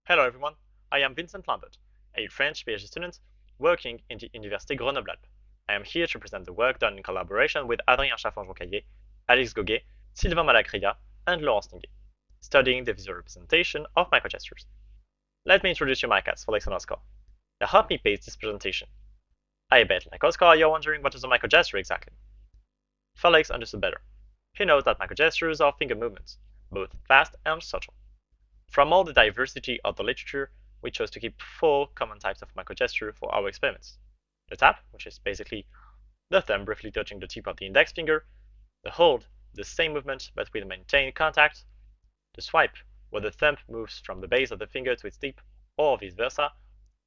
Hello everyone, I am Vincent Lambert, a French PhD student working in the Université Grenoble-Alpes. I am here to present the work done in collaboration with Adrien Chaffangeon Caillet, Alix Goguey, Sylvain Malacria, and Laurence Nigay, studying the visual representation of microgestures. Let me introduce you my cats, Felix and Oscar. They helped me pace this presentation. I bet, like Oscar, you're wondering what is a microgesture exactly. Felix understood better. He knows that microgestures are finger movements, both fast and subtle. From all the diversity of the literature, we chose to keep 4 common types of microgesture for our experiments. The tap, which is basically the thumb briefly touching the tip of the index finger. The hold, the same movement but with maintained contact. The swipe, where the thumb moves from the base of the finger to its tip, or vice versa.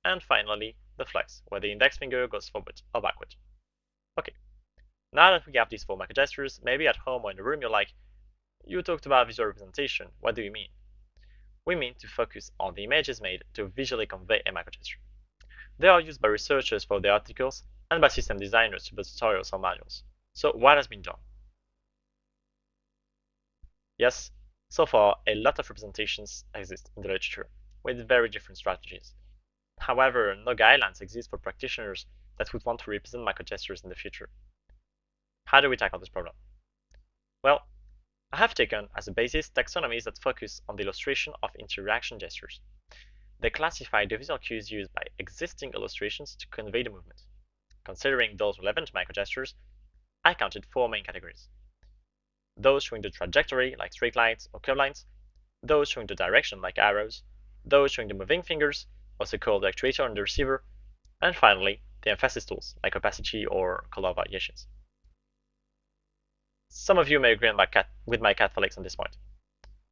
And finally, the flex, where the index finger goes forward or backward. Okay, now that we have these 4 microgestures, maybe at home or in the room you're like, you talked about visual representation, what do you mean? We mean to focus on the images made to visually convey a microgesture. They are used by researchers for their articles and by system designers to build tutorials or manuals. So what has been done? Yes, so far a lot of representations exist in the literature, with very different strategies. However, no guidelines exist for practitioners that would want to represent microgestures in the future. How do we tackle this problem? Well, I have taken as a basis taxonomies that focus on the illustration of interaction gestures. They classify the visual cues used by existing illustrations to convey the movement. Considering those relevant to microgestures, I counted 4 main categories. Those showing the trajectory, like straight lines or curved lines, those showing the direction, like arrows, those showing the moving fingers, also called the actuator and the receiver, and finally, the emphasis tools, like opacity or color variations. Some of you may agree with my cat Felix on this point.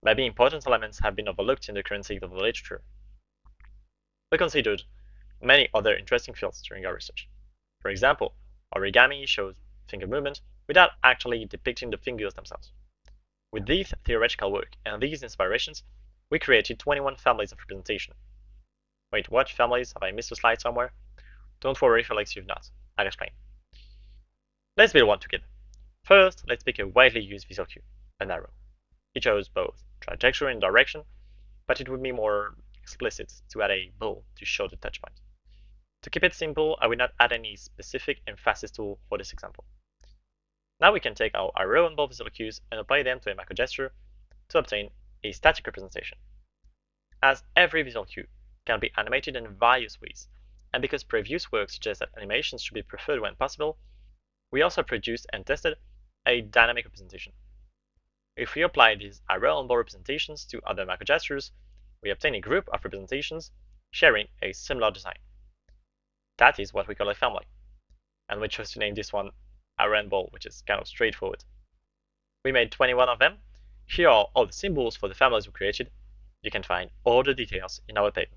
Maybe important elements have been overlooked in the current state of the literature. We considered many other interesting fields during our research. For example, origami shows finger movement without actually depicting the fingers themselves. With this theoretical work and these inspirations, we created 21 families of representation. Wait, what families? Have I missed a slide somewhere? Don't worry, Felix, you've not. I'll explain. Let's build one together. First, let's pick a widely used visual cue, an arrow. It shows both trajectory and direction, but it would be more explicit to add a ball to show the touch point. To keep it simple, I will not add any specific emphasis tool for this example. Now we can take our arrow and ball visual cues and apply them to a microgesture to obtain a static representation. As every visual cue can be animated in various ways, and because previous work suggests that animations should be preferred when possible, we also produced and tested a dynamic representation. If we apply these arrow and ball representations to other microgestures, we obtain a group of representations sharing a similar design. That is what we call a family, and we chose to name this one arrow and ball, which is kind of straightforward. We made 21 of them. Here are all the symbols for the families we created. You can find all the details in our paper.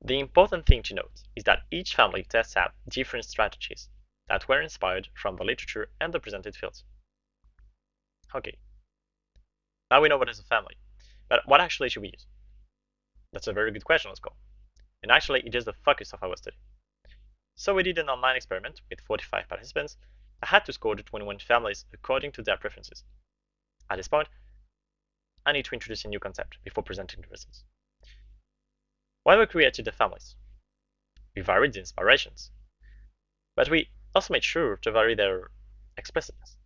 The important thing to note is that each family tests out different strategies that were inspired from the literature and the presented fields. Okay, now we know what is a family, but what actually should we use? That's a very good question, Oscar. And actually, it is the focus of our study. So we did an online experiment with 45 participants that had to score the 21 families according to their preferences. At this point, I need to introduce a new concept before presenting the results. When we created the families, we varied the inspirations, but we also made sure to vary their explicitness.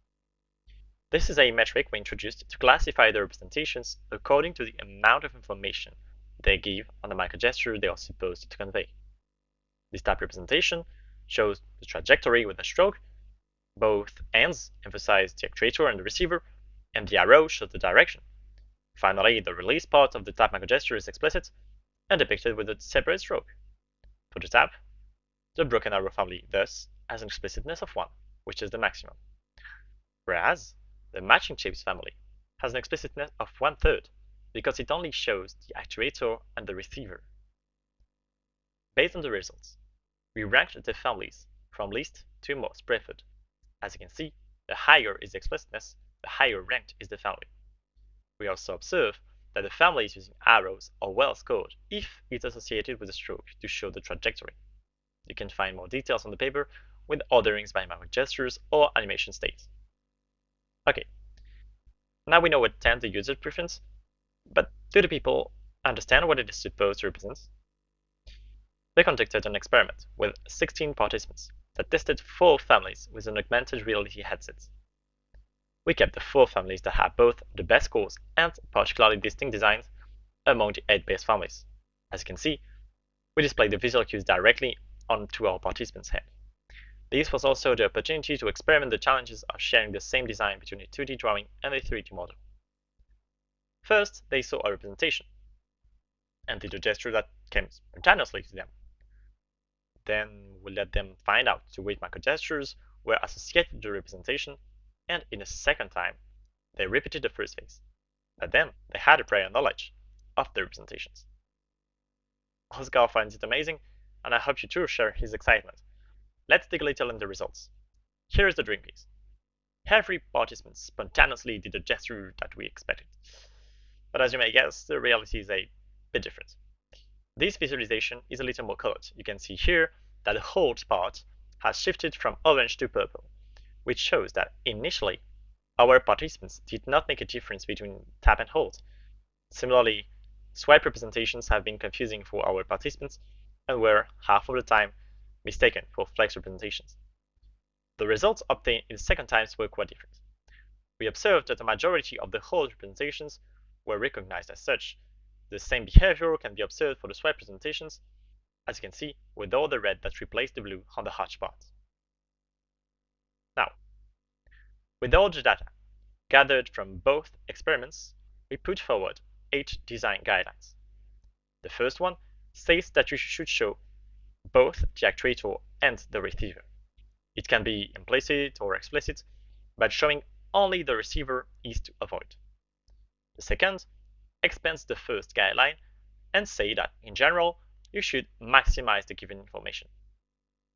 This is a metric we introduced to classify the representations according to the amount of information they give on the microgesture they are supposed to convey. This type representation shows the trajectory with a stroke, both ends emphasize the actuator and the receiver, and the arrow shows the direction. Finally, the release part of the tap microgesture is explicit and depicted with a separate stroke. For the tap, the broken arrow family thus has an explicitness of 1, which is the maximum, whereas the matching shapes family has an explicitness of 1/3 because it only shows the actuator and the receiver. Based on the results, we ranked the families from least to most preferred. As you can see, the higher is the explicitness, the higher ranked is the family. We also observe that the families using arrows are well scored if it's associated with a stroke to show the trajectory. You can find more details on the paper with orderings by microgestures or animation states. Okay, now we know what tends the user preference, but do the people understand what it is supposed to represent, we conducted an experiment with 16 participants that tested 4 families with an augmented reality headset. We kept the 4 families that had both the best scores and particularly distinct designs among the 8 base families. As you can see, we displayed the visual cues directly onto our participants' head. This was also the opportunity to experiment the challenges of sharing the same design between a 2D drawing and a 3D model. First, they saw a representation and did a gesture that came spontaneously to them. Then we let them find out to which microgestures were associated with the representation, and in a second time, they repeated the first phase. But then they had a prior knowledge of the representations. Oscar finds it amazing, and I hope you too share his excitement. Let's dig a little in the results. Here is the dream case. Every participant spontaneously did a gesture that we expected. But as you may guess, the reality is a bit different. This visualization is a little more colored. You can see here that the hold part has shifted from orange to purple, which shows that initially our participants did not make a difference between tap and hold. Similarly, swipe representations have been confusing for our participants and were half of the time mistaken for flex representations. The results obtained in the second times were quite different. We observed that the majority of the hold representations were recognized as such. The same behavior can be observed for the swipe presentations, as you can see, with all the red that replaced the blue on the hatch part. Now, with all the data gathered from both experiments, we put forward 8 design guidelines. The first one states that you should show both the actuator and the receiver. It can be implicit or explicit, but showing only the receiver is to avoid. The second expands the first guideline and say that, in general, you should maximize the given information.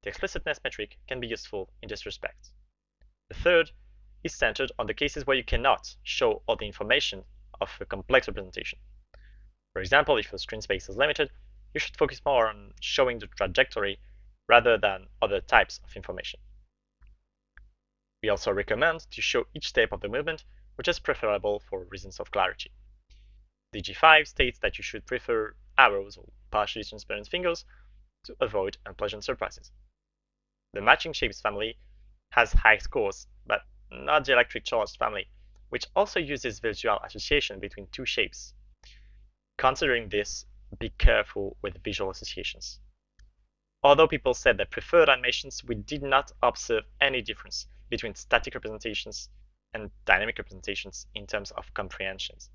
The explicitness metric can be useful in this respect. The third is centered on the cases where you cannot show all the information of a complex representation. For example, if your screen space is limited, you should focus more on showing the trajectory rather than other types of information. We also recommend to show each step of the movement, which is preferable for reasons of clarity. DG5 states that you should prefer arrows or partially transparent fingers to avoid unpleasant surprises. The matching shapes family has high scores, but not the electric charged family, which also uses visual association between 2 shapes. Considering this, be careful with visual associations. Although people said they preferred animations, we did not observe any difference between static representations and dynamic representations in terms of comprehensions.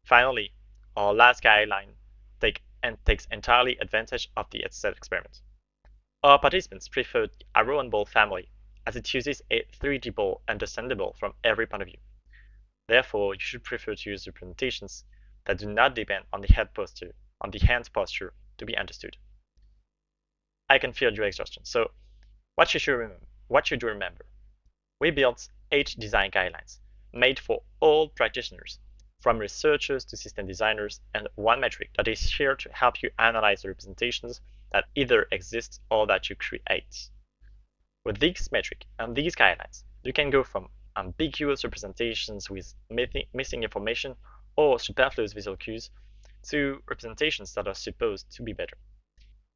Finally, our last guideline takes entirely advantage of the headset experiment. Our participants preferred the arrow and ball family, as it uses a 3D ball understandable from every point of view. Therefore, you should prefer to use representations that do not depend on the hand posture to be understood. I can feel your exhaustion, so what should you remember? We built 8 design guidelines made for all practitioners, from researchers to system designers, and one metric that is here to help you analyze the representations that either exist or that you create. With this metric and these guidelines, you can go from ambiguous representations with missing information or superfluous visual cues to representations that are supposed to be better.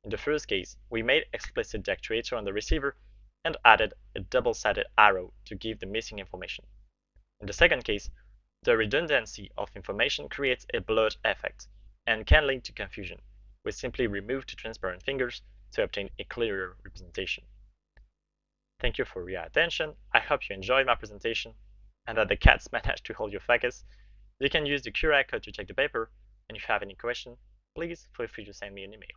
In the first case, we made explicit the actuator on the receiver and added a double-sided arrow to give the missing information. In the second case, the redundancy of information creates a blurred effect and can lead to confusion. We simply removed the transparent fingers to obtain a clearer representation. Thank you for your attention. I hope you enjoyed my presentation and that the cats managed to hold your focus. You can use the QR code to check the paper, and if you have any question, please feel free to send me an email.